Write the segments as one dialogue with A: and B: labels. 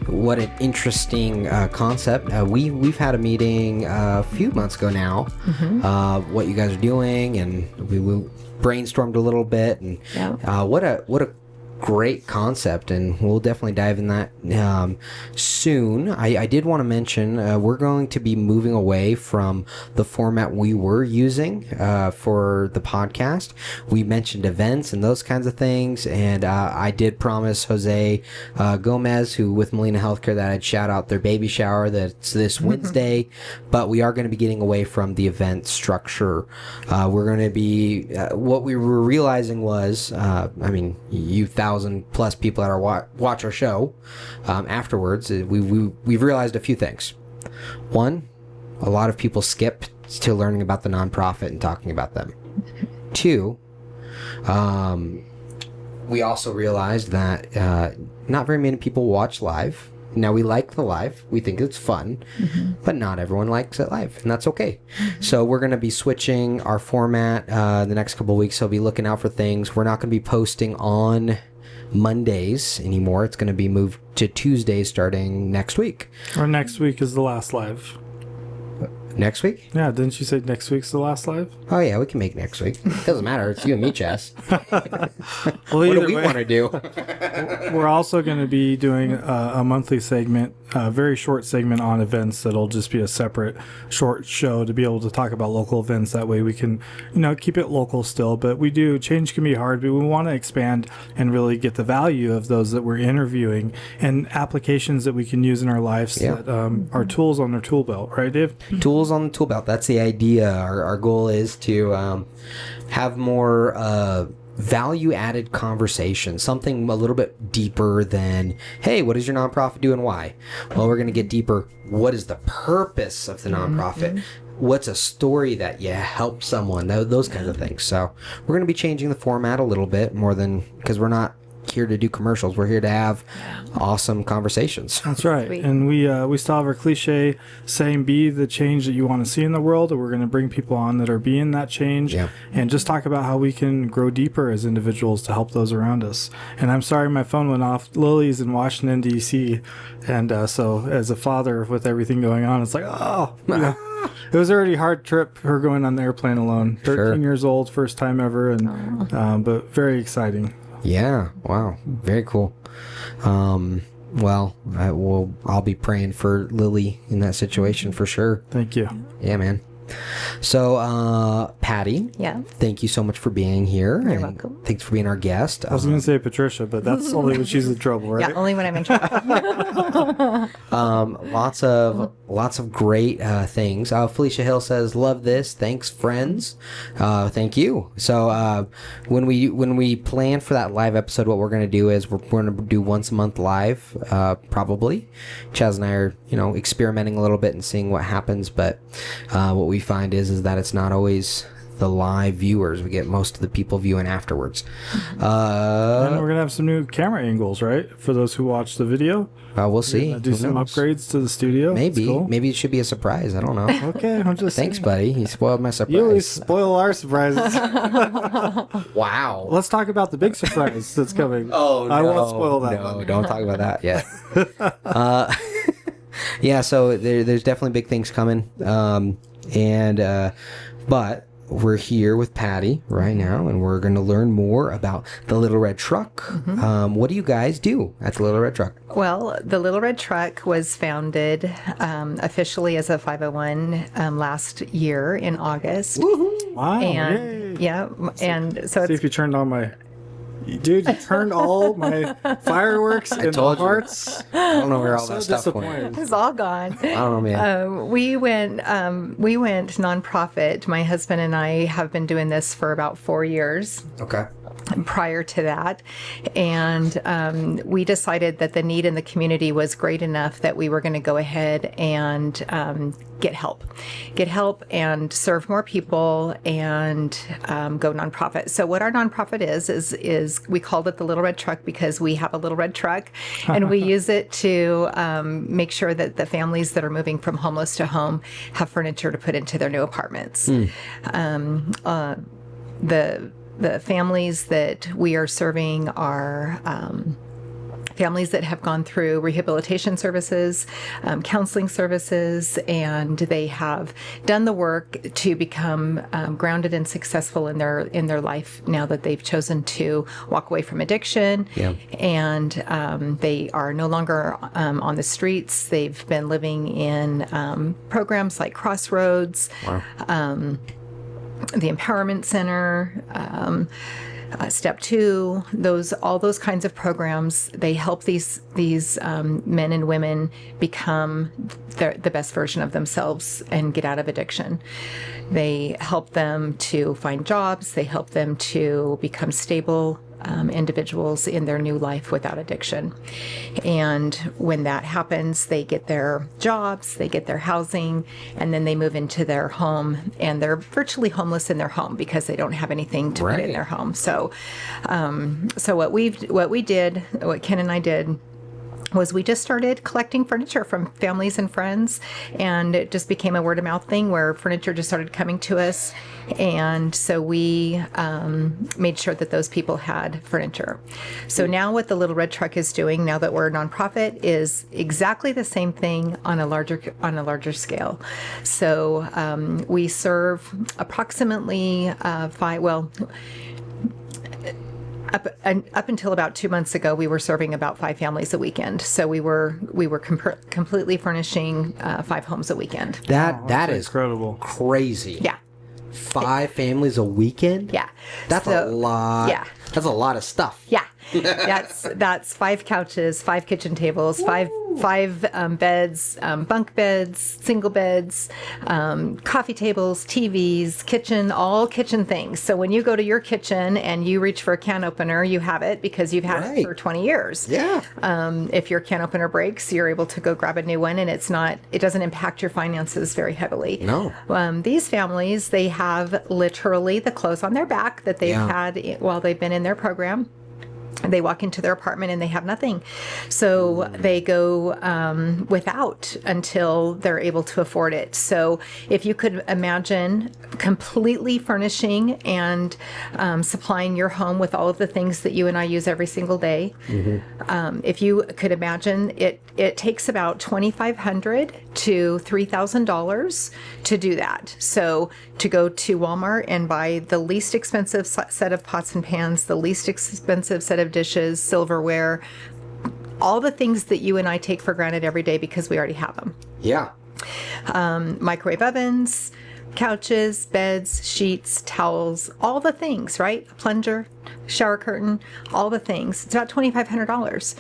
A: What an interesting concept. We've had a meeting a few months ago now. What you guys are doing, and we brainstormed a little bit, and what a great concept, and we'll definitely dive in that soon. I did want to mention we're going to be moving away from the format we were using for the podcast. We mentioned events and those kinds of things, and I did promise Jose Gomez, who with Molina Healthcare, that I'd shout out their baby shower that's this Wednesday, but we are going to be getting away from the event structure. We're going to be what we were realizing was you 1,000+ people that are watch our show afterwards, we've realized a few things. One, a lot of people skip to learning about the nonprofit and talking about them. Two, we also realized that not very many people watch live. Now, we like the live. We think it's fun, but not everyone likes it live, and that's okay. So we're going to be switching our format the next couple of weeks, so be looking out for things. We're not going to be posting on Mondays anymore. It's going to be moved to Tuesdays starting next week.
B: Or next week is the last live.
A: Next week?
B: Yeah, didn't you say next week's the last live?
A: Oh, yeah, we can make next week. It doesn't matter. It's you and me, Chess.
B: Well,
A: What do we want to do?
B: We're also going to be doing a monthly segment, a very short segment on events that'll just be a separate short show to be able to talk about local events. That way we can, keep it local still. But change can be hard, but we want to expand and really get the value of those that we're interviewing and applications that we can use in our lives that are tools on their tool belt, right, Dave?
A: Tools on the tool belt. That's the idea. Our goal is to have more value-added conversation, something a little bit deeper than, hey, what does your nonprofit do and why? Well, we're going to get deeper. What is the purpose of the nonprofit? What's a story that you help someone? Those kinds of things. So we're going to be changing the format a little bit more than, because we're not here to do commercials. We're here to have awesome conversations.
B: That's right.
C: Sweet.
B: And we still have our cliche saying, be the change that you want to see in the world. And we're going to bring people on that are being that change and just talk about how we can grow deeper as individuals to help those around us. And I'm sorry my phone went off. Lily's in Washington, D.C. And so as a father with everything going on, it's like, it was already a hard trip, her going on the airplane alone. 13 years old, first time ever, and but very exciting.
A: Yeah. Wow. Very cool. Well, I'll be praying for Lily in that situation for sure.
B: Thank you.
A: Yeah, man. So, Patty.
C: Yeah.
A: Thank you so much for being here.
C: You're welcome.
A: Thanks for being our guest.
B: I was going to say Patricia, but that's only when she's in trouble, right?
C: Yeah, only when I'm in trouble.
A: Lots of great things. Felicia Hill says, "Love this. Thanks, friends." Thank you. So when we plan for that live episode, what we're going to do is we're going to do once a month live, probably. Chaz and I are experimenting a little bit and seeing what happens, but what we find is that it's not always the live viewers. We get most of the people viewing afterwards.
B: And we're going to have some new camera angles, right? For those who watch the video.
A: We'll see.
B: Do some upgrades to the studio.
A: Maybe.
B: Cool.
A: Maybe it should be a surprise. I don't know.
B: Okay, I'm just
A: Thanks,
B: saying.
A: buddy. You spoiled my surprise.
B: You always spoil our surprises.
A: Wow.
B: Let's talk about the big surprise that's coming.
A: Oh, no.
B: I won't spoil that
A: No,
B: one.
A: don't talk about that yet. Yeah, so there's definitely big things coming. But we're here with Patty right now, and we're going to learn more about the Little Red Truck. What do you guys do at the Little Red Truck?
C: Well, the Little Red Truck was founded officially as a 501 last year in August.
B: Wow.
C: And
B: yay.
C: and so
B: See if you turned on my... Dude, you turned all my fireworks into
A: told you.
B: hearts.
A: I don't know where all
B: So
A: that stuff went.
B: disappointed.
C: it's all gone.
A: I don't know, man.
C: We went nonprofit. My husband and I have been doing this for about 4 years.
A: Okay.
C: Prior to that, and we decided that the need in the community was great enough that we were going to go ahead and get help and serve more people and go nonprofit. So what our nonprofit is we called it the Little Red Truck because we have a little red truck, and we use it to make sure that the families that are moving from homeless to home have furniture to put into their new apartments. The families that we are serving are families that have gone through rehabilitation services, counseling services, and they have done the work to become grounded and successful in their life now that they've chosen to walk away from addiction.
A: Yeah.
C: And they are no longer on the streets. They've been living in programs like Crossroads,
A: Wow.
C: The Empowerment Center, Step 2, all those kinds of programs. They help these men and women become the best version of themselves and get out of addiction. They help them to find jobs. They help them to become stable individuals in their new life without addiction. And when that happens, they get their jobs, they get their housing, and then they move into their home, and they're virtually homeless in their home because they don't have anything to put in their home. So, what Ken and I did was we just started collecting furniture from families and friends, and it just became a word of mouth thing where furniture just started coming to us. And so we made sure that those people had furniture. So now what the Little Red Truck is doing, now that we're a nonprofit, is exactly the same thing on a larger scale. So we serve approximately up until about 2 months ago, we were serving about 5 families a weekend. So we were completely furnishing 5 homes a weekend.
A: That is
B: incredible.
A: Crazy.
C: Yeah.
A: 5 families a weekend?
C: Yeah.
A: That's a lot.
C: Yeah.
A: That's a lot of stuff.
C: Yeah. That's 5 couches, 5 kitchen tables, five beds, bunk beds, single beds, coffee tables, TVs, kitchen, all kitchen things. So when you go to your kitchen and you reach for a can opener, you have it because you've had it for 20 years.
A: Yeah.
C: If your can opener breaks, you're able to go grab a new one, and it doesn't impact your finances very heavily.
A: No.
C: These families, they have literally the clothes on their back that they've had while they've been in their program. They walk into their apartment and they have nothing. So they go without until they're able to afford it. So if you could imagine completely furnishing and supplying your home with all of the things that you and I use every single day, if you could imagine, it takes about $2,500 to $3,000 to do that. So to go to Walmart and buy the least expensive set of pots and pans, the least expensive set of dishes, silverware, all the things that you and I take for granted every day because we already have them.
A: Yeah.
C: Microwave ovens, couches, beds, sheets, towels, all the things, right? A plunger, shower curtain, all the things. It's about $2,500.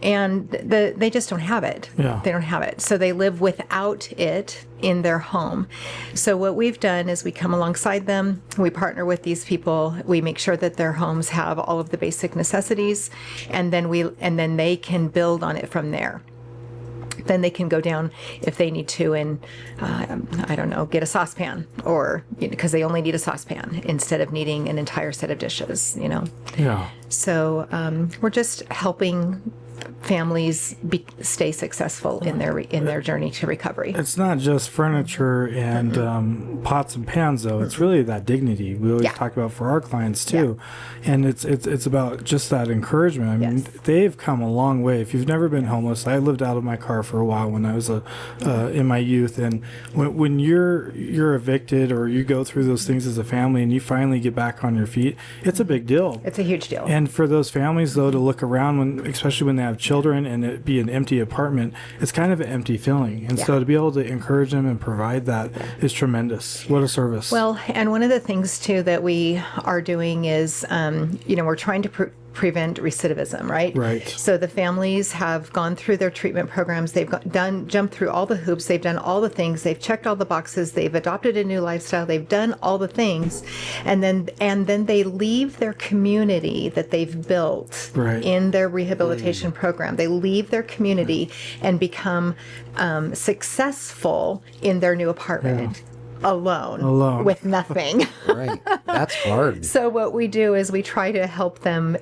C: And they just don't have it.
B: Yeah.
C: They don't have it. So they live without it in their home. So what we've done is we come alongside them, we partner with these people, we make sure that their homes have all of the basic necessities, and then they can build on it from there. Then they can go down if they need to and, I don't know, get a saucepan, or, because they only need a saucepan instead of needing an entire set of dishes,
B: Yeah.
C: So we're just helping families stay successful in their journey to recovery.
B: It's not just furniture and pots and pans, though. It's really that dignity we always talk about for our clients too, and it's about just that encouragement. I mean, they've come a long way. If you've never been homeless, I lived out of my car for a while when I was in my youth, and when you're evicted or you go through those things as a family and you finally get back on your feet, it's a big deal.
C: It's a huge deal.
B: And for those families, though, to look around especially when they have children and it be an empty apartment, it's kind of an empty feeling. And so to be able to encourage them and provide that is tremendous. What a service.
C: Well, and one of the things too that we are doing is, we're trying to prevent recidivism, right?
B: Right.
C: So the families have gone through their treatment programs. They've jumped through all the hoops. They've done all the things. They've checked all the boxes. They've adopted a new lifestyle. They've done all the things, and then they leave their community that they've built in their rehabilitation program. They leave their community and become successful in their new apartment. Alone with nothing.
A: Right. That's hard.
C: So what we do is we try to help them,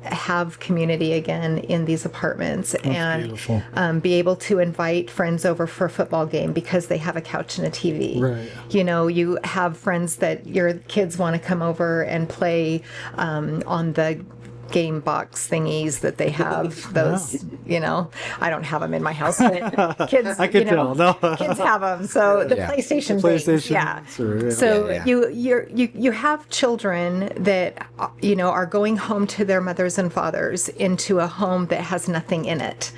C: have community again in these apartments.
B: That's
C: and
B: beautiful.
C: Be able to invite friends over for a football game because they have a couch and a TV.
B: Right.
C: You have friends that your kids want to come over and play on the game box thingies that they have. Those, I don't have them in my house, but kids,
B: I could tell. No.
C: kids have them. So the PlayStation things, yeah.
B: Sure,
C: So you have children that are going home to their mothers and fathers into a home that has nothing in it.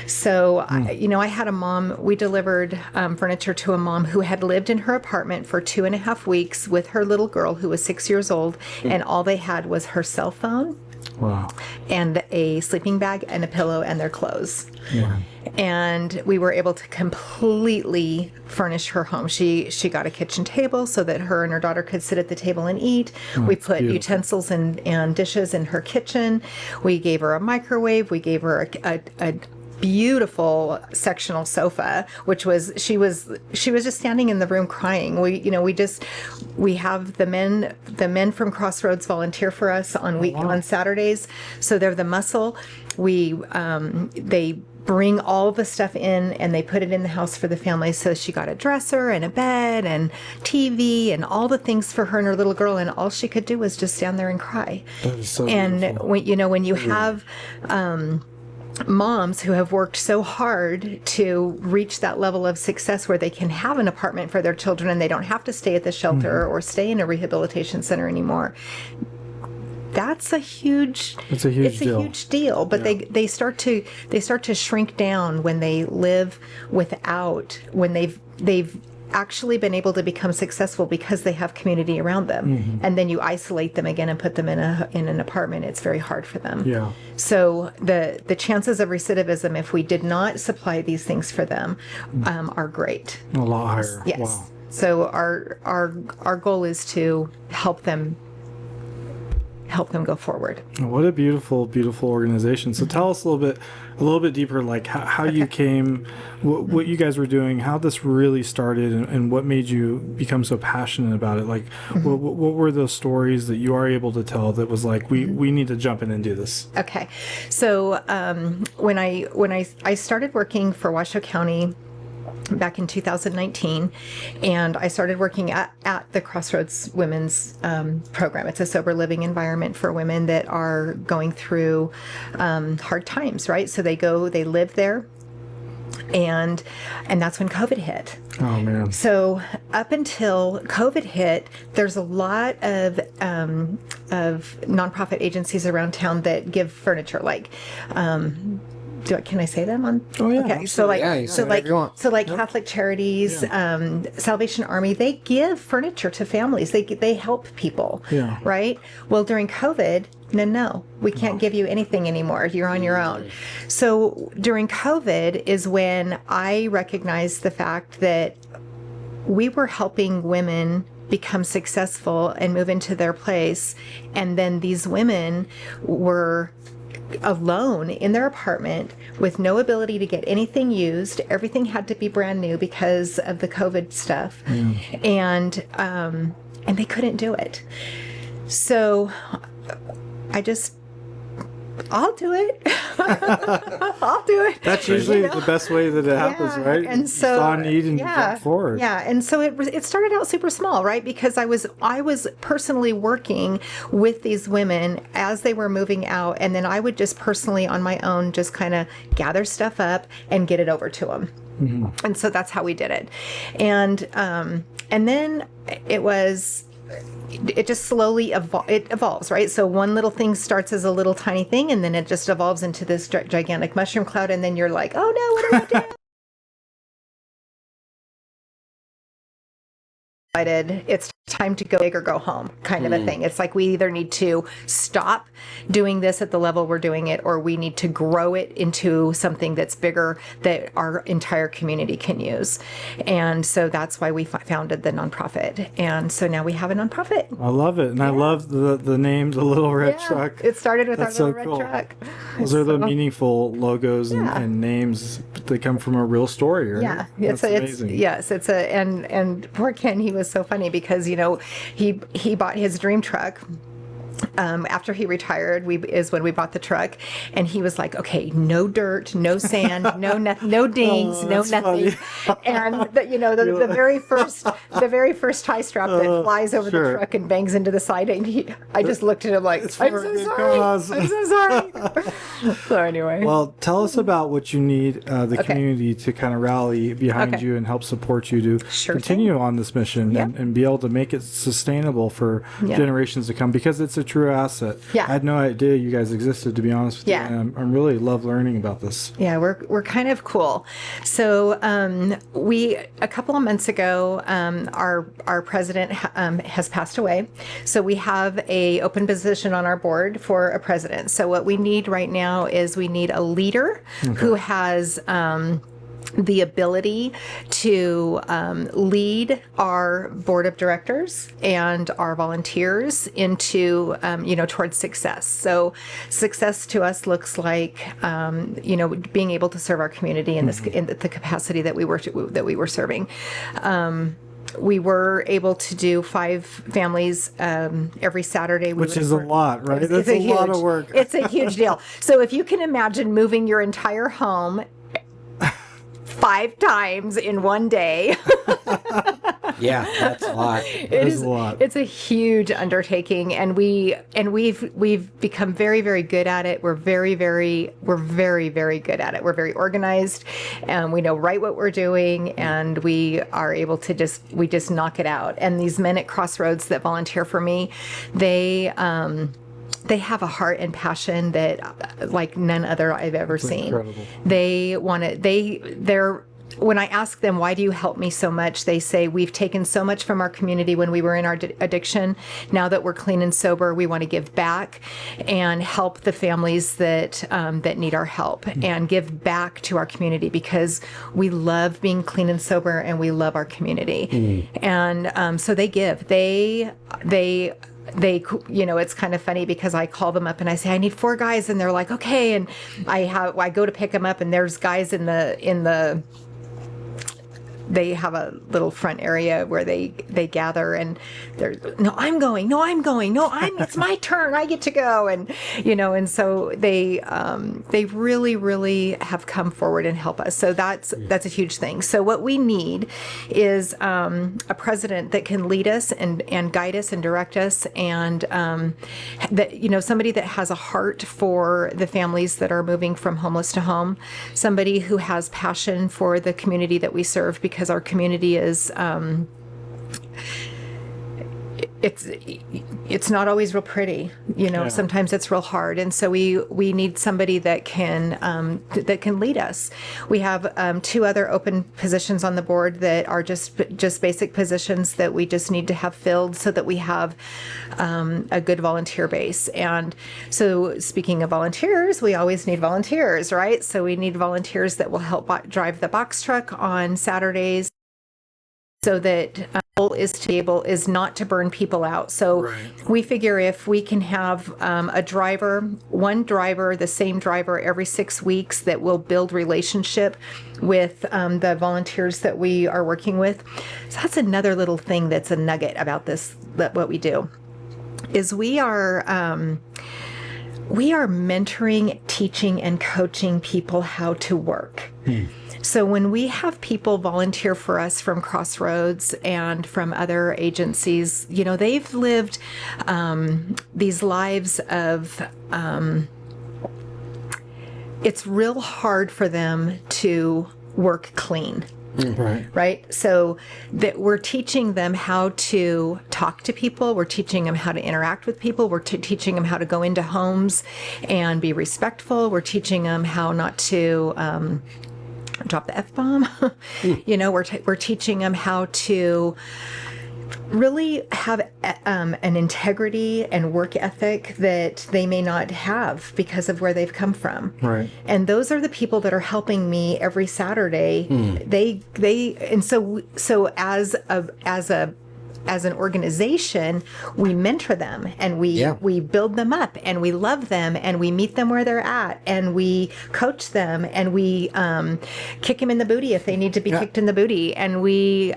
C: So I had a mom. We delivered furniture to a mom who had lived in her apartment for 2.5 weeks with her little girl who was 6 years old, and all they had was her cell phone.
B: Wow.
C: And a sleeping bag and a pillow and their clothes.
B: Yeah.
C: And we were able to completely furnish her home. She got a kitchen table so that her and her daughter could sit at the table and eat. We put beautiful utensils and dishes in her kitchen. We gave her a microwave. We gave her a beautiful sectional sofa, which was she was just standing in the room crying. We have the men from Crossroads volunteer for us on Saturdays, so they're the muscle. They bring all the stuff in and they put it in the house for the family. So she got a dresser and a bed and TV and all the things for her and her little girl, and all she could do was just stand there and cry.
B: That is so
C: and
B: beautiful.
C: when you have moms who have worked so hard to reach that level of success where they can have an apartment for their children and they don't have to stay at the shelter or stay in a rehabilitation center anymore. It's a huge deal. But they start to shrink down when they live without, when they've actually been able to become successful because they have community around them, and then you isolate them again and put them in an apartment. It's very hard for them.
B: Yeah.
C: So the chances of recidivism, if we did not supply these things for them, are great.
B: A lot higher.
C: Yes.
B: Wow.
C: So our goal is to help them go forward.
B: What a beautiful, beautiful organization. So tell us a little bit deeper, like how you came, what you guys were doing, how this really started, and what made you become so passionate about it. Like, what were those stories that you are able to tell that was like, we need to jump in and do this?
C: Okay. So when I started working for Washoe County back in 2019, and I started working at the Crossroads Women's Program. It's a sober living environment for women that are going through hard times, right? So they live there, and that's when COVID hit.
B: Oh man!
C: So up until COVID hit, there's a lot of nonprofit agencies around town that give furniture, like. Can I say them on?
B: Oh yeah.
C: Okay.
B: Absolutely.
C: So like Catholic Charities, Salvation Army, they give furniture to families. They help people.
B: Yeah.
C: Right. Well, during COVID, no, we can't give you anything anymore. You're on your own. So during COVID is when I recognized the fact that we were helping women become successful and move into their place, and then these women were alone in their apartment with no ability to get anything used. Everything had to be brand new because of the COVID stuff. And they couldn't do it. So I'll do it. I'll do it.
B: That's usually the best way that it happens, right?
C: And so
B: saw a need and jump forward.
C: Yeah, and so it started out super small, right? Because I was personally working with these women as they were moving out, and then I would just personally on my own just kind of gather stuff up and get it over to them. And so that's how we did it. And then it just slowly evolves, right? So one little thing starts as a little tiny thing, and then it just evolves into this gigantic mushroom cloud, and then you're like, oh no, what do I do? It's time to go big or go home, kind of a thing. It's like we either need to stop doing this at the level we're doing it, or we need to grow it into something that's bigger that our entire community can use. And so that's why we founded the nonprofit. And so now we have a nonprofit.
B: I love it. And I love the name, the Little Red Truck.
C: It started with
B: That's
C: our
B: so
C: Little
B: cool.
C: Red Truck.
B: Those are the meaningful logos and names. They come from a real story, right?
C: Yeah,
B: That's amazing.
C: and poor Ken, he was so funny because he bought his dream truck after he retired, is when we bought the truck, and he was like, "Okay, no dirt, no sand, no dings, no nothing." And the very first tie strap that flies over the truck and bangs into the side, and I just looked at him like, "I'm so sorry." So anyway,
B: well, tell us about what you need the community to kind of rally behind you and help support you to continue on this mission and be able to make it sustainable for generations to come, because it's a true asset. I had no idea you guys existed, to be honest with you. And I'm really love learning about this.
C: Yeah, we're kind of cool. So a couple of months ago, our president has passed away. So we have a open position on our board for a president. So what we need right now is we need a leader who has the ability to lead our board of directors and our volunteers into, towards success. So success to us looks like, being able to serve our community in the capacity that we were serving. We were able to do 5 families every Saturday.
B: Which is a lot, right? That's a lot of work.
C: It's a huge deal. So if you can imagine moving your entire home 5 times in one day.
A: Yeah, that's a lot.
B: It is a lot.
C: It's a huge undertaking, and we've become very, very good at it. We're very, very good at it. We're very organized, and we know right what we're doing, and we are able to just knock it out. And these men at Crossroads that volunteer for me, they have a heart and passion that like none other I've ever seen.
B: Incredible.
C: When I ask them, why do you help me so much? They say, we've taken so much from our community when we were in our addiction. Now that we're clean and sober, we want to give back and help the families that need our help and give back to our community, because we love being clean and sober and we love our community. And so they give. They it's kind of funny because I call them up and I say, I need 4 guys, and they're like, okay. And I go to pick them up, and there's guys in the they have a little front area where they gather, and they're, I'm going, it's my turn, I get to go. And so they really, really have come forward and help us. So that's a huge thing. So what we need is a president that can lead us and guide us and direct us, and that, somebody that has a heart for the families that are moving from homeless to home, somebody who has passion for the community that we serve, because our community is it's not always real pretty, sometimes it's real hard, and so we need somebody that can lead us. We have 2 other open positions on the board that are just basic positions that we just need to have filled so that we have a good volunteer base. And so, speaking of volunteers, we always need volunteers, right? So we need volunteers that will help drive the box truck on Saturdays, so that goal is not to burn people out. So we figure if we can have one driver, the same driver every 6 weeks, that will build relationship with the volunteers that we are working with. So that's another little thing that's a nugget about this, that what we do is we are mentoring, teaching, and coaching people how to work. So when we have people volunteer for us from Crossroads and from other agencies, they've lived these lives of, it's real hard for them to work clean. Right. So that we're teaching them how to talk to people. We're teaching them how to interact with people. We're teaching them how to go into homes and be respectful. We're teaching them how not to drop the F-bomb. We're teaching them how to really have an integrity and work ethic that they may not have because of where they've come from.
B: Right.
C: And those are the people that are helping me every Saturday. So as a as an organization, we mentor them and we build them up and we love them and we meet them where they're at and we coach them and we kick them in the booty if they need to be kicked in the booty, and we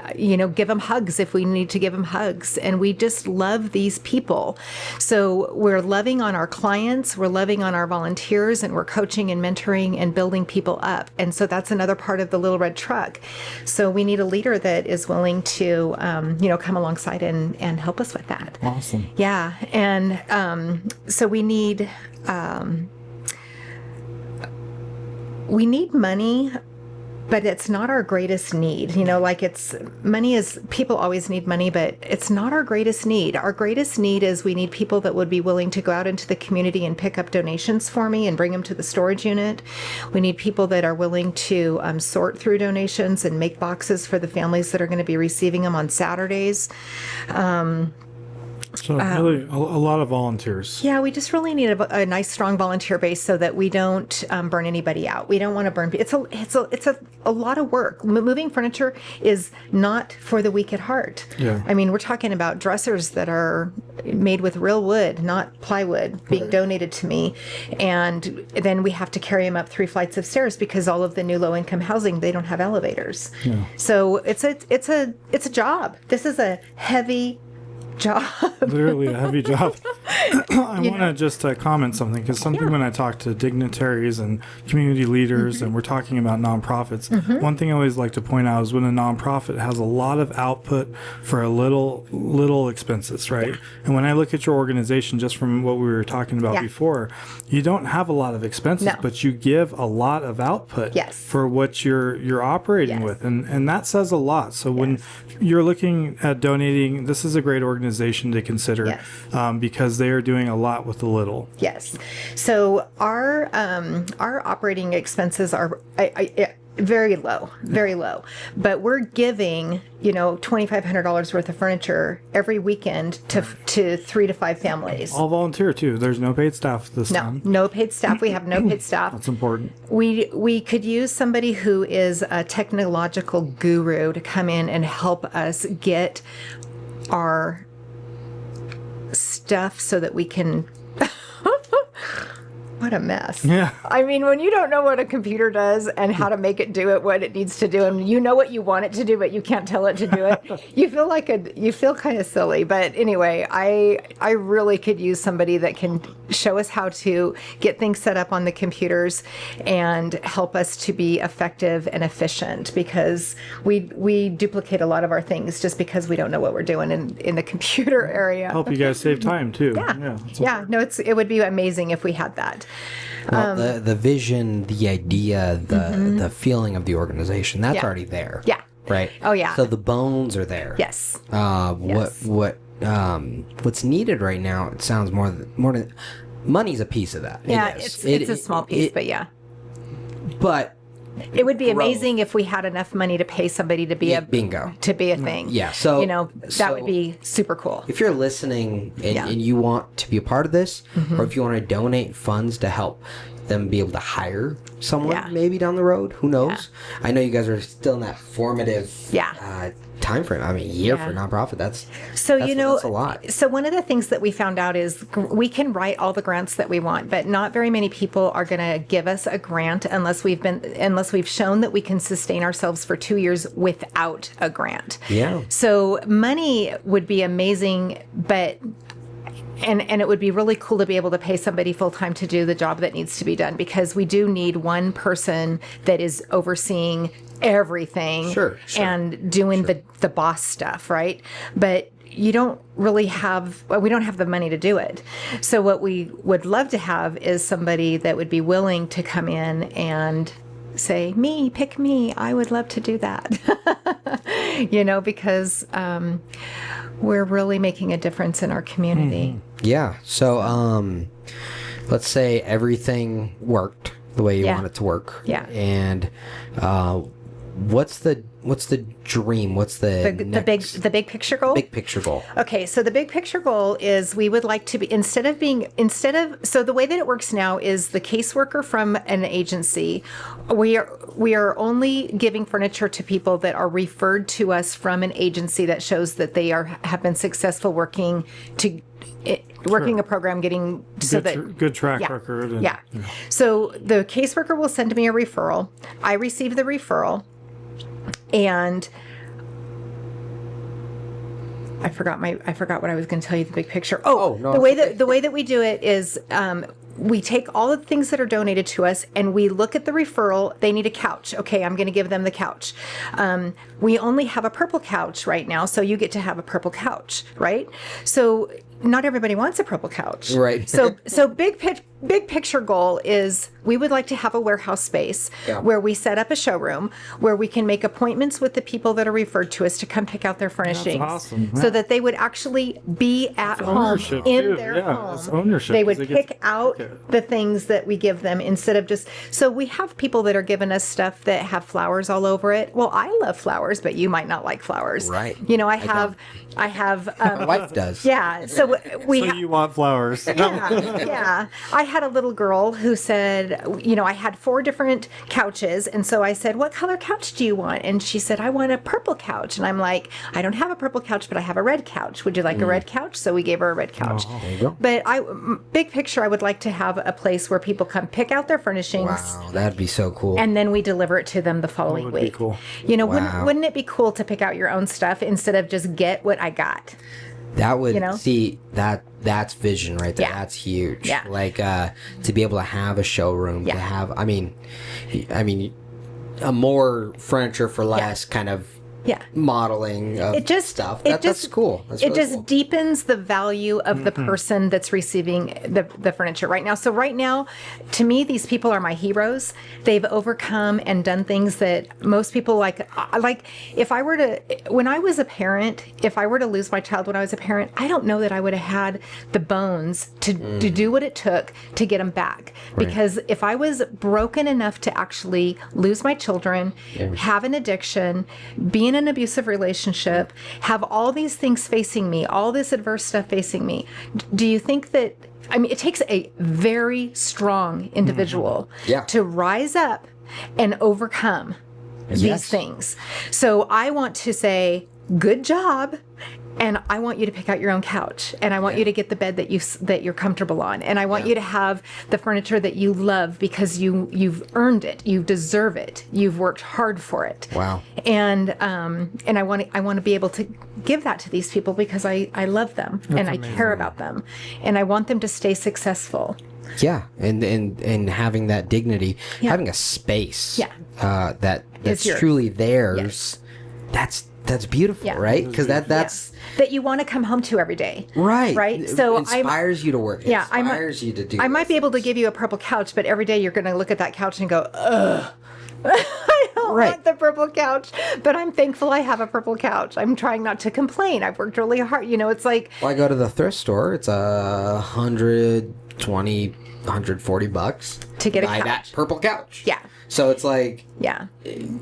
C: give them hugs if we need to give them hugs, and we just love these people. So we're loving on our clients, we're loving on our volunteers, and we're coaching and mentoring and building people up. And so that's another part of the Little Red Truck. So we need a leader that is willing to come alongside and help us with that.
B: Awesome.
C: Yeah. And so we need money, but it's not our greatest need. People always need money, but it's not our greatest need. Our greatest need is we need people that would be willing to go out into the community and pick up donations for me and bring them to the storage unit. We need people that are willing to sort through donations and make boxes for the families that are going to be receiving them on Saturdays.
B: So really a lot of volunteers.
C: Yeah, we just really need a nice, strong volunteer base so that we don't burn anybody out. We don't want to burn. It's a lot of work. Moving furniture is not for the weak at heart.
B: Yeah.
C: I mean, we're talking about dressers that are made with real wood, not plywood, being donated to me, and then we have to carry them up 3 flights of stairs because all of the new low-income housing, they don't have elevators.
B: Yeah.
C: So it's a job. This is a heavy job.
B: Literally a heavy job. I want to just comment something, because when I talk to dignitaries and community leaders and we're talking about nonprofits, one thing I always like to point out is when a nonprofit has a lot of output for a little expenses, right? Yeah. And when I look at your organization, just from what we were talking about before, you don't have a lot of expenses, but you give a lot of output for what you're operating with, and that says a lot. So when you're looking at donating, this is a great organization to consider, because they are doing a lot with the little.
C: Yes. So our operating expenses are very low, but we're giving $2,500 worth of furniture every weekend to 3 to 5 families.
B: All volunteer too. There's no paid staff this time.
C: No paid staff. We have no paid staff.
B: That's important.
C: We could use somebody who is a technological guru to come in and help us get our stuff so that we can what a mess.
B: Yeah.
C: I mean, when you don't know what a computer does and how to make it do it, what it needs to do, and you know what you want it to do, but you can't tell it to do it, you feel kind of silly. But anyway, I really could use somebody that can show us how to get things set up on the computers and help us to be effective and efficient, because we duplicate a lot of our things just because we don't know what we're doing in the computer area.
B: Help you guys save time too.
C: No, it would be amazing if we had that.
A: Well, the vision, the idea, the feeling of the organization, that's already there.
C: Yeah.
A: Right?
C: Oh, yeah.
A: So the bones are there.
C: Yes.
A: What's needed right now, it sounds more than money's a piece of that.
C: Yeah, it's a small piece, but yeah.
A: But
C: it would be amazing if we had enough money to pay somebody to be a
A: bingo,
C: to be a thing.
A: Yeah, so
C: that would be super cool.
A: If you're listening and you want to be a part of this, or if you want to donate funds to help them be able to hire someone maybe down the road, who knows? I know you guys are still in that formative time frame. I mean, a year for a nonprofit, that's a lot. So one of the things that we found out is we can write all the grants that we want, but not very many people are going to give us a grant unless we've shown that we can sustain ourselves for 2 years without a grant. Yeah.
C: So money would be amazing, but and it would be really cool to be able to pay somebody full-time to do the job that needs to be done, because we do need one person that is overseeing everything and doing the boss stuff, right? But we don't have the money to do it. So what we would love to have is somebody that would be willing to come in and say, pick me, I would love to do that. Because we're really making a difference in our community.
A: Yeah. So let's say everything worked the way you want it to work.
C: Yeah.
A: And what's the dream? What's the
C: big picture goal?
A: Big picture goal.
C: Okay, so the big picture goal is we would like to be so the way that it works now is the caseworker from an agency, we are only giving furniture to people that are referred to us from an agency that shows that they have been successful working a program, getting
B: good track record. And,
C: yeah. So the caseworker will send me a referral. I receive the referral, and I forgot what I was going to tell you. The big picture.
A: No,
C: the way that we do it is we take all of the things that are donated to us and we look at the referral. They need a couch. Okay, I'm going to give them the couch. We only have a purple couch right now, so you get to have a purple couch, right? So not everybody wants a purple couch.
A: Right.
C: So big picture goal is we would like to have a warehouse space where we set up a showroom where we can make appointments with the people that are referred to us to come pick out their furnishings.
B: That's awesome.
C: So that they would actually be at home in their home.
B: It's ownership.
C: They would pick out the things that we give them instead of just. So we have people that are giving us stuff that have flowers all over it. Well, I love flowers, but you might not like flowers.
A: Right.
C: You know, I have.
A: My wife does.
C: Yeah. So
B: you want flowers.
C: Yeah. I had a little girl who said, I had 4 different couches. And so I said, what color couch do you want? And she said, I want a purple couch. And I'm like, I don't have a purple couch, but I have a red couch. Would you like a red couch? So we gave her a red couch.
A: There you go.
C: But big picture, I would like to have a place where people come pick out their furnishings.
A: Wow, that'd be so cool.
C: And then we deliver it to them the following week.
B: Be cool.
C: Wouldn't it be cool to pick out your own stuff instead of just get what I got?
A: That would see that's vision right there.
C: Yeah.
A: That's huge.
C: Yeah.
A: Like to be able to have a showroom, to have I mean a more furniture for less kind of modeling of stuff. That's cool. That's really cool.
C: Deepens the value of the person that's receiving the furniture right now. So right now, to me, these people are my heroes. They've overcome and done things that most people like when I was a parent, if I were to lose my child when I was a parent, I don't know that I would have had the bones to do what it took to get them back. Right. Because if I was broken enough to actually lose my children, have an addiction, be in an abusive relationship, have all these things facing me, all this adverse stuff facing me, do you think that, it takes a very strong individual to rise up and overcome these things. So I want to say, good job. And I want you to pick out your own couch, and I want you to get the bed that you're comfortable on, and I want you to have the furniture that you love because you've earned it, you deserve it, you've worked hard for it.
A: Wow.
C: And I want to be able to give that to these people because I love them and I care about them, and I want them to stay successful.
A: Yeah, and having that dignity, having a space, that's truly theirs. That's beautiful, right? Because that's
C: that you want to come home to every day,
A: right?
C: So
A: it inspires you to work. It inspires you to do.
C: I might be able to give you a purple couch, but every day you're going to look at that couch and go, ugh. I don't want the purple couch, but I'm thankful I have a purple couch. I'm trying not to complain. I've worked really hard. It's like...
A: Well, I go to the thrift store. It's $120, $140
C: to get a
A: couch. Buy that purple couch.
C: Yeah.
A: So it's like...
C: Yeah.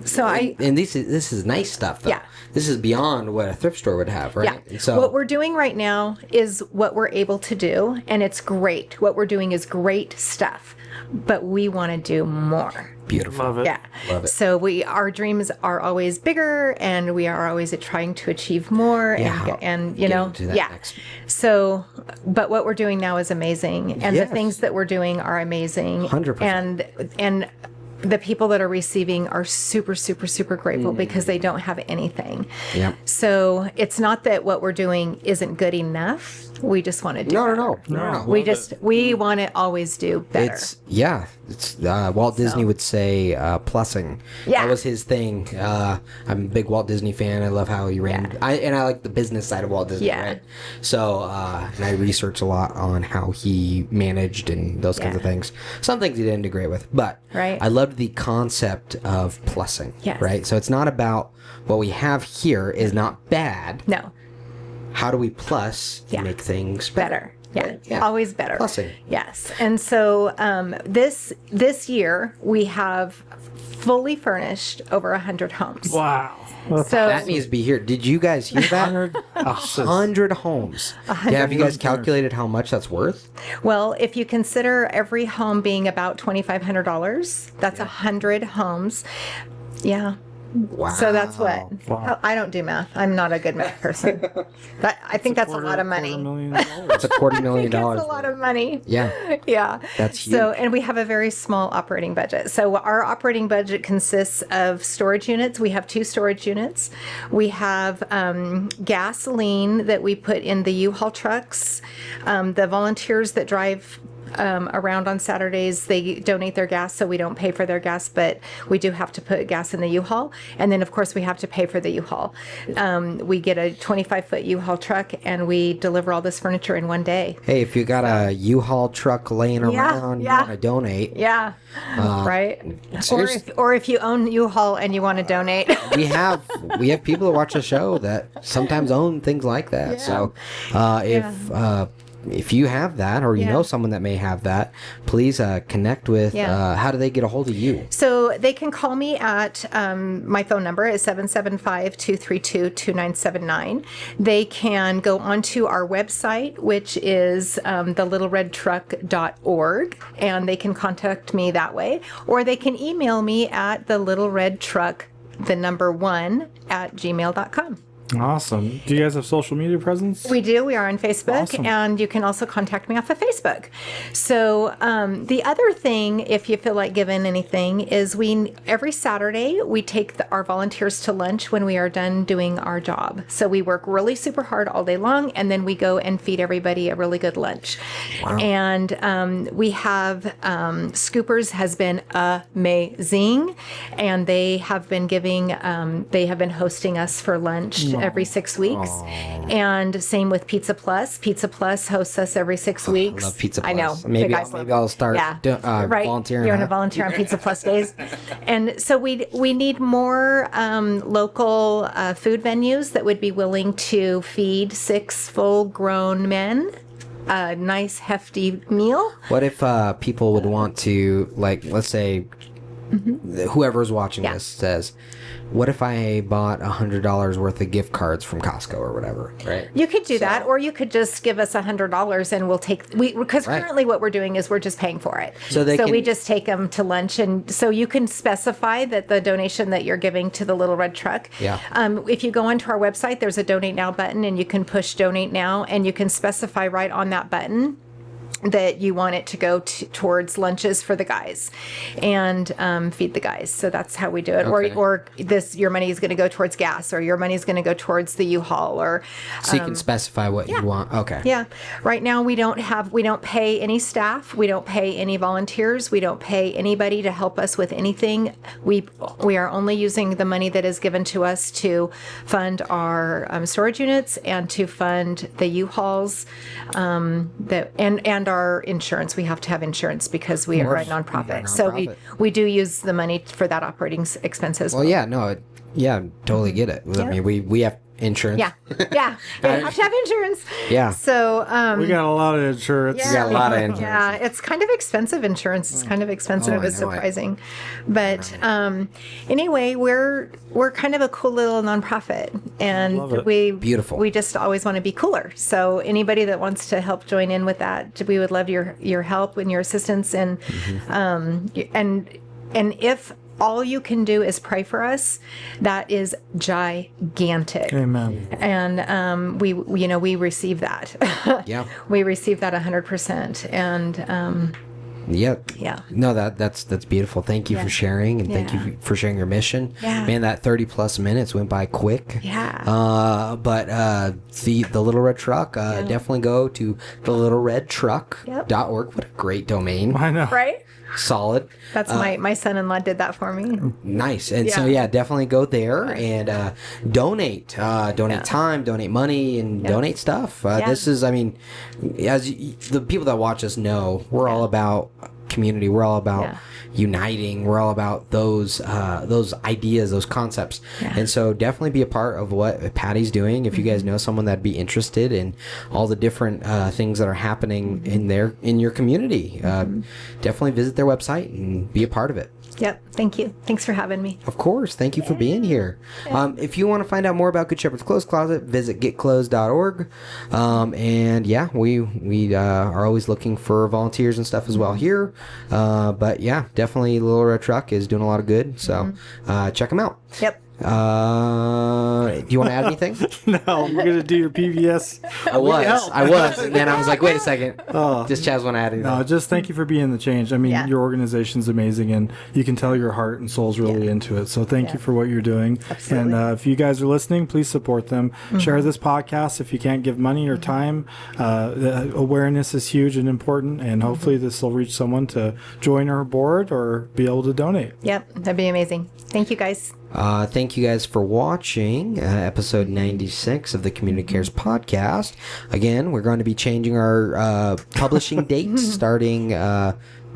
C: So
A: and this is nice stuff, though.
C: Yeah.
A: This is beyond what a thrift store would have, right?
C: Yeah.
A: So
C: what we're doing right now is what we're able to do, and it's great. What we're doing is great stuff, but we want to do more.
A: Beautiful.
B: Love it.
C: Yeah.
A: Love it.
C: So our dreams are always bigger, and we are always trying to achieve more. And
A: next.
C: So, but what we're doing now is amazing, and the things that we're doing are amazing.
A: 100%.
C: And the people that are receiving are super, super, super grateful because they don't have anything.
A: Yeah.
C: So it's not that what we're doing isn't good enough. We just want to do
A: No.
C: We want to always do better.
A: It's Walt Disney would say plussing.
C: Yeah.
A: That was his thing. I'm a big Walt Disney fan. I love how he ran. I like the business side of Walt Disney.
C: Yeah.
A: Right? So and I research a lot on how he managed and those kinds of things. Some things he didn't agree with, but I loved the concept of plussing.
C: Yes.
A: Right. So it's not about what we have here is not bad.
C: No.
A: How do we plus to make things
C: better? Yeah, always better.
A: Plussing.
C: Yes. And so this year we have fully furnished over 100 homes.
B: Wow.
C: So
A: That needs to be here. Did you guys hear that? 100 homes. Yeah, have you guys calculated how much that's worth?
C: well, if you consider every home being about $2,500, that's 100 homes. Yeah.
A: Wow.
C: So that's what.
B: Wow.
C: I don't do math. I'm not a good math person. I think that's a lot of money.
A: That's $250,000.
C: That's a lot of money.
A: Yeah.
C: Yeah.
A: That's
C: So,
A: huge.
C: and we have a very small operating budget. So our operating budget consists of storage units. We have 2 storage units. We have gasoline that we put in the U-Haul trucks. The volunteers that drive around on Saturdays, they donate their gas, so we don't pay for their gas, but we do have to put gas in the U-Haul. And then, of course, we have to pay for the U-Haul. We get a 25-foot U-Haul truck, and we deliver all this furniture in one day.
A: Hey, if you got a U-Haul truck laying around, you want to donate.
C: Yeah, right.
A: seriously.
C: Or if you own U-Haul and you want to donate.
A: we have people that watch the show that sometimes own things like that. So if you have that, or you know someone that may have that, please connect with. How do they get a hold of you?
C: So they can call me at my phone number is 775-232-2979. They can go onto our website, which is thelittleredtruck.org, and they can contact me that way, or they can email me at thelittleredtruck1@gmail.com.
B: Awesome. Do you guys have social media presence?
C: We do. We are on Facebook,
B: Awesome.
C: and you can also contact me off of Facebook. So the other thing, if you feel like giving anything, is every Saturday we take our volunteers to lunch when we are done doing our job. So we work really super hard all day long, and then we go and feed everybody a really good lunch. Wow. And we have Scoopers has been amazing, and they have been they have been hosting us for lunch every 6 weeks. Aww. And same with Pizza Plus. Pizza Plus hosts us every 6 weeks.
A: I love Pizza Plus.
C: I know.
A: Maybe I'll start volunteering.
C: You're going to volunteer on Pizza Plus days. And so we need more local food venues that would be willing to feed 6 full-grown men a nice, hefty meal.
A: What if people would want to, like, let's say, whoever's watching this says, what if I bought $100 worth of gift cards from Costco or whatever, right?
C: You could do that, or you could just give us $100 and we'll take, because currently what we're doing is we're just paying for it. So we just take them to lunch. And so you can specify that the donation that you're giving to the Little Red Truck. Yeah. If you go onto our website, there's a donate now button, and you can push donate now, and you can specify right on that button that you want it to go towards lunches for the guys and feed the guys. So that's how we do it. Okay. Or your money is going to go towards gas, or your money is going to go towards the U-Haul, or
A: so you can specify what you want. Okay.
C: Yeah. Right now we don't pay any staff. We don't pay any volunteers. We don't pay anybody to help us with anything. We are only using the money that is given to us to fund our storage units and to fund the U-Hauls and our insurance. We have to have insurance because we are a nonprofit. So we do use the money for that operating expenses.
A: Well, totally get it. I mean, we have insurance.
C: Yeah. You have to have insurance.
A: Yeah.
C: So
B: we got a lot of insurance.
A: Yeah. We got a lot of insurance.
C: Yeah, it's kind of expensive insurance. It's kind of expensive. It's surprising. But anyway, we're kind of a cool little nonprofit, and we just always want to be cooler. So anybody that wants to help join in with that, we would love your help and your assistance, and if all you can do is pray for us, that is gigantic.
B: Amen.
C: And we receive that.
A: Yeah.
C: We receive that 100%. And
A: yeah. No, that's beautiful. Thank you for sharing, and thank you for sharing your mission.
C: Yeah.
A: Man, that 30 plus minutes went by quick.
C: Yeah.
A: But the Little Red Truck, definitely go to thelittleredtruck.org. What a great domain.
B: I know.
C: Right?
A: Solid.
C: That's my son-in-law did that for me.
A: Nice. And so definitely go there and donate time, donate money, and donate stuff. This is, I mean, as the people that watch us know, we're all about community. We're all about uniting. We're all about those ideas, those concepts. And so definitely be a part of what Patty's doing. If you guys know someone that'd be interested in all the different things that are happening in your community, definitely visit their website and be a part of it.
C: Yep. Thank you. Thanks for having me.
A: Of course. Thank you for being here. If you want to find out more about Good Shepherd's Clothes Closet, visit getclothes.org. And yeah, we are always looking for volunteers and stuff as well here. But yeah, definitely Little Red Truck is doing a lot of good. So check them out.
C: Yep.
A: Do you want to add anything?
B: No, you're going to do your PBS.
A: I was. And then I was like, wait a second. Just Chaz want to add anything?
B: No, just thank you for being the change. I mean, your organization's amazing, and you can tell your heart and soul's really into it. So thank you for what you're doing.
C: Absolutely.
B: And if you guys are listening, please support them. Share this podcast if you can't give money or time. Awareness is huge and important, and hopefully this will reach someone to join our board or be able to donate.
C: Yep. That'd be amazing. Thank you, guys.
A: Thank you guys for watching episode 96 of the Community Cares podcast. Again, we're going to be changing our publishing date starting, I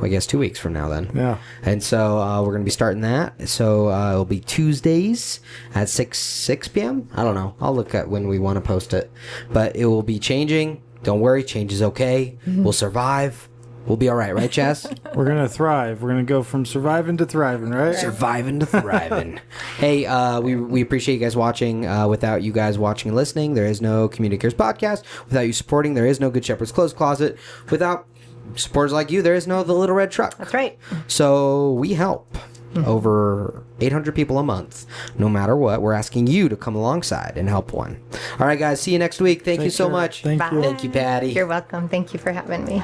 A: guess 2 weeks from now then.
B: Yeah.
A: And so we're going to be starting that. So it'll be Tuesdays at 6 p.m. I don't know. I'll look at when we want to post it. But it will be changing. Don't worry. Change is okay. We'll survive. We'll be all right, Chaz?
B: We're going to thrive. We're going to go from surviving to thriving, right?
A: Surviving to thriving. Hey, we appreciate you guys watching. Without you guys watching and listening, there is no Community Cares podcast. Without you supporting, there is no Good Shepherd's Clothes Closet. Without supporters like you, there is no The Little Red Truck.
C: That's right.
A: So we help over 800 people a month. No matter what, we're asking you to come alongside and help one. All right, guys. See you next week. Thank you so much.
B: Thank you.
A: Thank you, Patty.
C: You're welcome. Thank you for having me.